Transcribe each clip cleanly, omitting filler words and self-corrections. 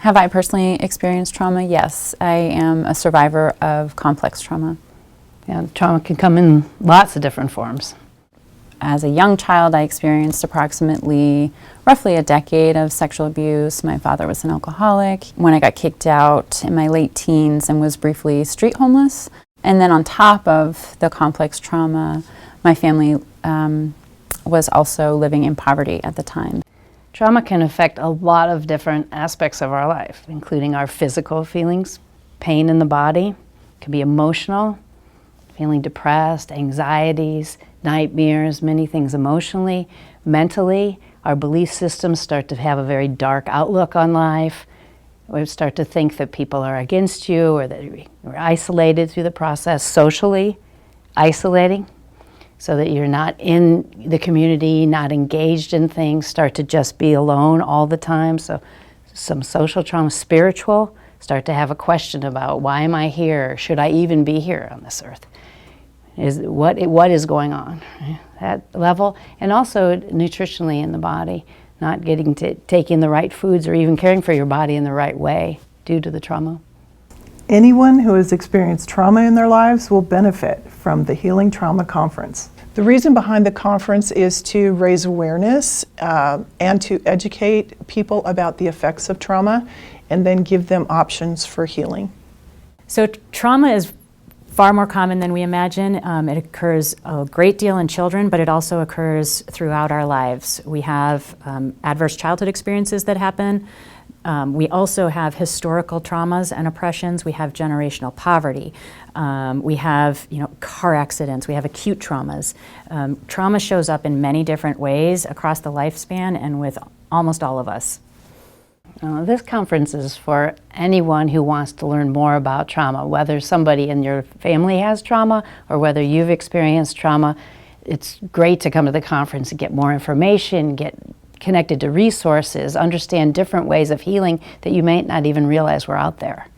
Have I personally experienced trauma? Yes, I am a survivor of complex trauma. Yeah, trauma can come in lots of different forms. As a young child, I experienced roughly a decade of sexual abuse. My father was an alcoholic. When I got kicked out in my late teens and was briefly street homeless. And then on top of the complex trauma, my family was also living in poverty at the time. Trauma can affect a lot of different aspects of our life, including our physical feelings, pain in the body. It can be emotional, feeling depressed, anxieties, nightmares, many things emotionally, mentally. Our belief systems start to have a very dark outlook on life. We start to think that people are against you or that you're isolated through the process. Socially, isolating, so that you're not in the community, not engaged in things, start to just be alone all the time. So some social trauma. Spiritual, start to have a question about, why am I here? Should I even be here on this earth? What is going on? That level. And also nutritionally in the body, not getting to taking the right foods or even caring for your body in the right way due to the trauma. Anyone who has experienced trauma in their lives will benefit from the Healing Trauma Conference. The reason behind the conference is to raise awareness and to educate people about the effects of trauma and then give them options for healing. So trauma is far more common than we imagine. It occurs a great deal in children, but it also occurs throughout our lives. We have adverse childhood experiences that happen. We also have historical traumas and oppressions. We have generational poverty. We have, car accidents. We have acute traumas. Trauma shows up in many different ways across the lifespan and with almost all of us. This conference is for anyone who wants to learn more about trauma, whether somebody in your family has trauma or whether you've experienced trauma. It's great to come to the conference and get more information, get connected to resources, understand different ways of healing that you may not even realize were out there.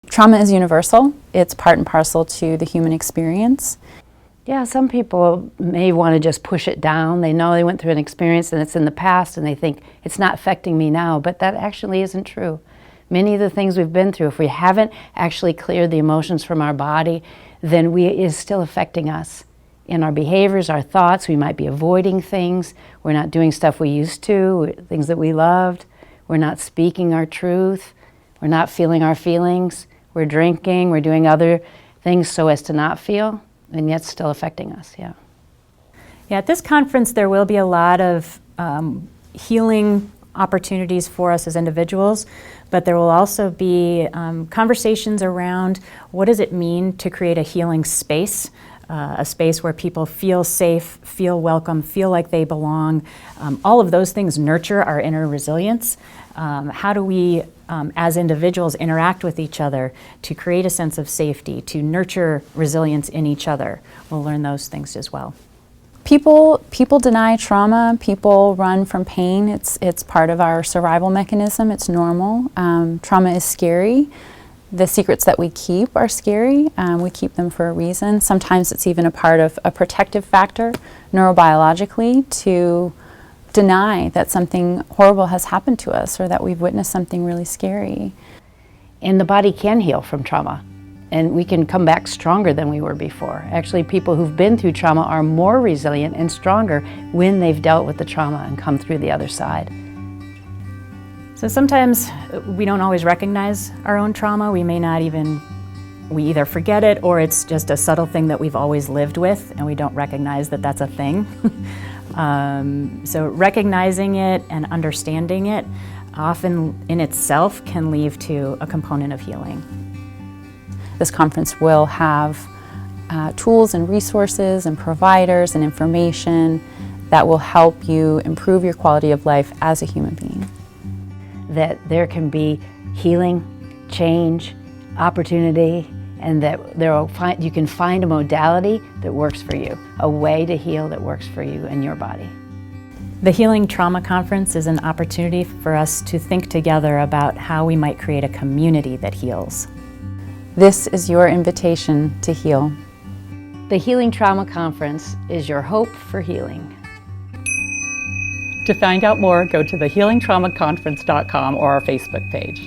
Trauma is universal. It's part and parcel to the human experience. Yeah, some people may want to just push it down. They know they went through an experience and it's in the past and they think it's not affecting me now, but that actually isn't true. Many of the things we've been through, if we haven't actually cleared the emotions from our body, then it is still affecting us in our behaviors, our thoughts. We might be avoiding things. We're not doing stuff we used to, things that we loved. We're not speaking our truth. We're not feeling our feelings. We're drinking. We're doing other things so as to not feel, and yet still affecting us, yeah. Yeah, at this conference there will be a lot of healing opportunities for us as individuals, but there will also be conversations around what does it mean to create a healing space, a space where people feel safe, feel welcome, feel like they belong. All of those things nurture our inner resilience. How do we, as individuals, interact with each other to create a sense of safety, to nurture resilience in each other? We'll learn those things as well. People deny trauma. People run from pain. It's part of our survival mechanism. It's normal. Trauma is scary. The secrets that we keep are scary. We keep them for a reason. Sometimes it's even a part of a protective factor neurobiologically to deny that something horrible has happened to us or that we've witnessed something really scary. And the body can heal from trauma, and we can come back stronger than we were before. Actually, people who've been through trauma are more resilient and stronger when they've dealt with the trauma and come through the other side. So sometimes we don't always recognize our own trauma. We either forget it or it's just a subtle thing that we've always lived with and we don't recognize that that's a thing. So recognizing it and understanding it often in itself can lead to a component of healing. This conference will have tools and resources and providers and information that will help you improve your quality of life as a human being. That there can be healing, change, opportunity, and that you can find a modality that works for you, a way to heal that works for you and your body. The Healing Trauma Conference is an opportunity for us to think together about how we might create a community that heals. This is your invitation to heal. The Healing Trauma Conference is your hope for healing. To find out more, go to thehealingtraumaconference.com or our Facebook page.